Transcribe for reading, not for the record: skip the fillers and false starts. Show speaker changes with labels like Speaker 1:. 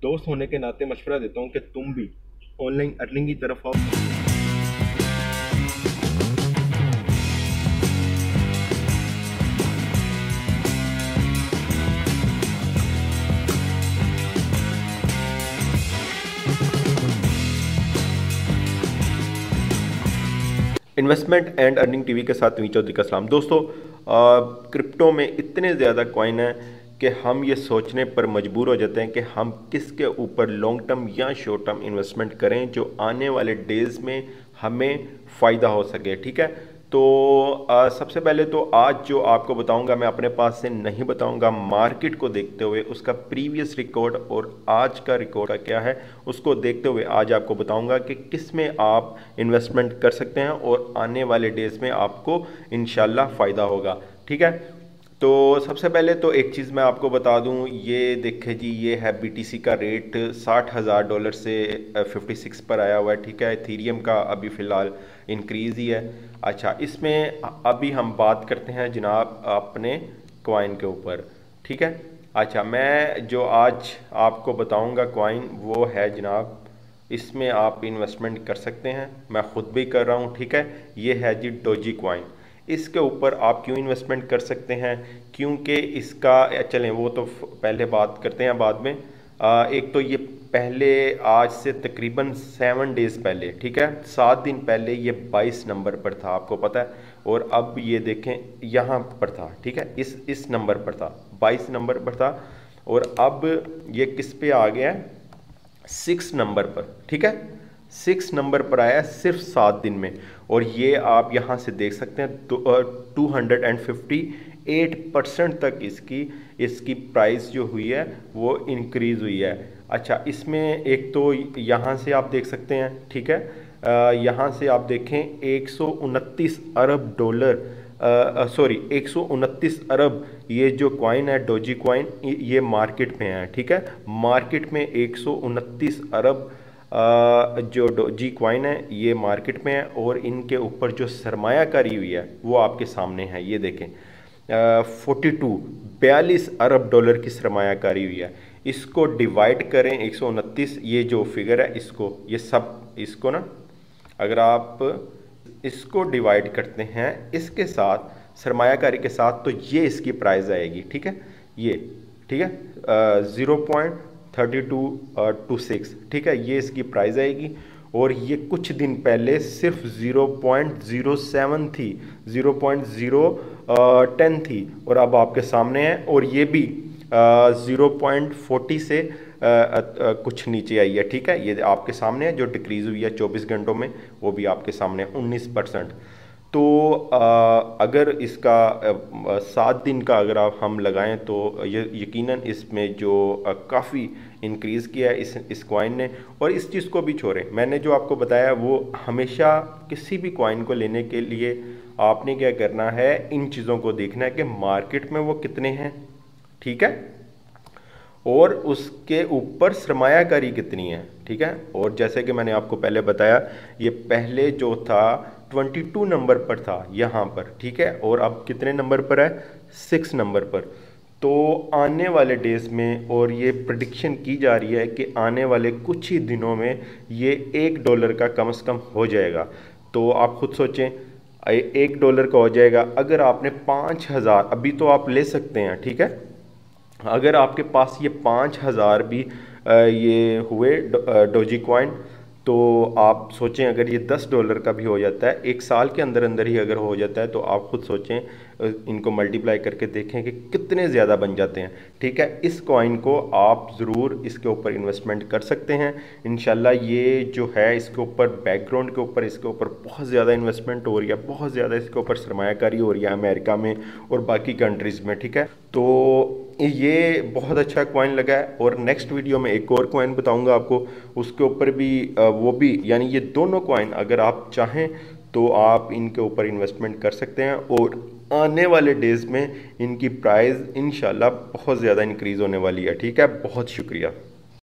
Speaker 1: दोस्त होने के नाते मशवरा देता हूँ कि तुम भी ऑनलाइन अर्निंग की तरफ आओ। इन्वेस्टमेंट एंड अर्निंग टीवी के साथ मी चौधरी का सलाम। दोस्तों, क्रिप्टो में इतने ज़्यादा कॉइन हैं कि हम ये सोचने पर मजबूर हो जाते हैं कि हम किसके ऊपर लॉन्ग टर्म या शॉर्ट टर्म इन्वेस्टमेंट करें जो आने वाले डेज़ में हमें फ़ायदा हो सके। ठीक है, तो सबसे पहले तो आज जो आपको बताऊंगा मैं अपने पास से नहीं बताऊंगा, मार्केट को देखते हुए उसका प्रीवियस रिकॉर्ड और आज का रिकॉर्ड का क्या है उसको देखते हुए आज आपको बताऊंगा कि किस में आप इन्वेस्टमेंट कर सकते हैं और आने वाले डेज में आपको इंशाल्लाह फ़ायदा होगा। ठीक है, तो सबसे पहले तो एक चीज़ मैं आपको बता दूं, ये देखें जी, ये है BTC का रेट $60,000 से 56 पर आया हुआ है। ठीक है, इथेरियम का अभी फ़िलहाल इंक्रीज़ ही है। अच्छा, इसमें अभी हम बात करते हैं जनाब अपने कॉइन के ऊपर। ठीक है, अच्छा, मैं जो आज आपको बताऊंगा कॉइन वो है जनाब, इसमें आप इन्वेस्टमेंट कर सकते हैं, मैं ख़ुद भी कर रहा हूँ। ठीक है, ये है जी डोजी कॉइन। इसके ऊपर आप क्यों इन्वेस्टमेंट कर सकते हैं, क्योंकि इसका, चलें वो तो पहले बात करते हैं बाद में। एक तो ये पहले आज से तकरीबन 7 डेज़ पहले, ठीक है, 7 दिन पहले ये 22 नंबर पर था, आपको पता है, और अब ये देखें यहाँ पर था। ठीक है, इस नंबर पर था, 22 नंबर पर था, और अब ये किस पे आ गया है, 6 नंबर पर। ठीक है, 6 नंबर पर आया है सिर्फ 7 दिन में, और ये आप यहाँ से देख सकते हैं 258% तक इसकी प्राइस जो हुई है वो इंक्रीज़ हुई है। अच्छा, इसमें एक तो यहाँ से आप देख सकते हैं। ठीक है, यहाँ से आप देखें 129 अरब डॉलर, सॉरी 129 अरब ये जो कॉइन है डोजी कॉइन, ये मार्केट में है। ठीक है, मार्केट में 129 अरब जो डोजी कॉइन है ये मार्केट में है, और इनके ऊपर जो सरमायाकारी हुई है वो आपके सामने है। ये देखें 42 अरब डॉलर की सरमायाकारी हुई है। इसको डिवाइड करें 129, ये जो फिगर है इसको ना, अगर आप इसको डिवाइड करते हैं इसके साथ सरमायाकारी के साथ, तो ये इसकी प्राइस आएगी। ठीक है, ये ठीक है 0.3226। ठीक है, ये इसकी प्राइस आएगी, और ये कुछ दिन पहले सिर्फ 0.07 थी, 0.010 थी, और अब आपके सामने है, और ये भी 0.40 से कुछ नीचे आई है। ठीक है, ये आपके सामने है, जो डिक्रीज़ हुई है 24 घंटों में वो भी आपके सामने 19%। तो अगर इसका 7 दिन का अगर हम लगाएं तो ये यकीनन इसमें जो काफ़ी इंक्रीज़ किया है इस कॉइन ने। और इस चीज़ को भी छोड़ें, मैंने जो आपको बताया वो हमेशा किसी भी कॉइन को लेने के लिए आपने क्या करना है, इन चीज़ों को देखना है कि मार्केट में वो कितने हैं। ठीक है, और उसके ऊपर सरमायाकारी कितनी है। ठीक है, और जैसे कि मैंने आपको पहले बताया, ये पहले जो था 22 नंबर पर था यहाँ पर। ठीक है, और अब कितने नंबर पर है, 6 नंबर पर। तो आने वाले डेज में, और ये प्रेडिक्शन की जा रही है कि आने वाले कुछ ही दिनों में ये $1 का कम से कम हो जाएगा। तो आप खुद सोचें, $1 का हो जाएगा। अगर आपने 5,000 अभी तो आप ले सकते हैं। ठीक है, अगर आपके पास ये 5,000 भी ये हुए डोजी कॉइन, तो आप सोचें अगर ये $10 का भी हो जाता है, 1 साल के अंदर अंदर ही अगर हो जाता है, तो आप खुद सोचें, इनको मल्टीप्लाई करके देखें कि कितने ज़्यादा बन जाते हैं। ठीक है, इस कॉइन को आप ज़रूर इसके ऊपर इन्वेस्टमेंट कर सकते हैं इंशाल्लाह। ये जो है इसके ऊपर बैकग्राउंड के ऊपर इसके ऊपर बहुत ज़्यादा इन्वेस्टमेंट हो रही है, बहुत ज़्यादा इसके ऊपर सरमायाकारी हो रही है अमेरिका में और बाकी कंट्रीज़ में। ठीक है, तो ये बहुत अच्छा कॉइन लगा है, और नेक्स्ट वीडियो में एक और कॉइन बताऊंगा आपको, उसके ऊपर भी वो भी, यानी ये दोनों कॉइन अगर आप चाहें तो आप इनके ऊपर इन्वेस्टमेंट कर सकते हैं, और आने वाले डेज़ में इनकी प्राइस इंशाल्लाह बहुत ज़्यादा इंक्रीज़ होने वाली है। ठीक है, बहुत शुक्रिया।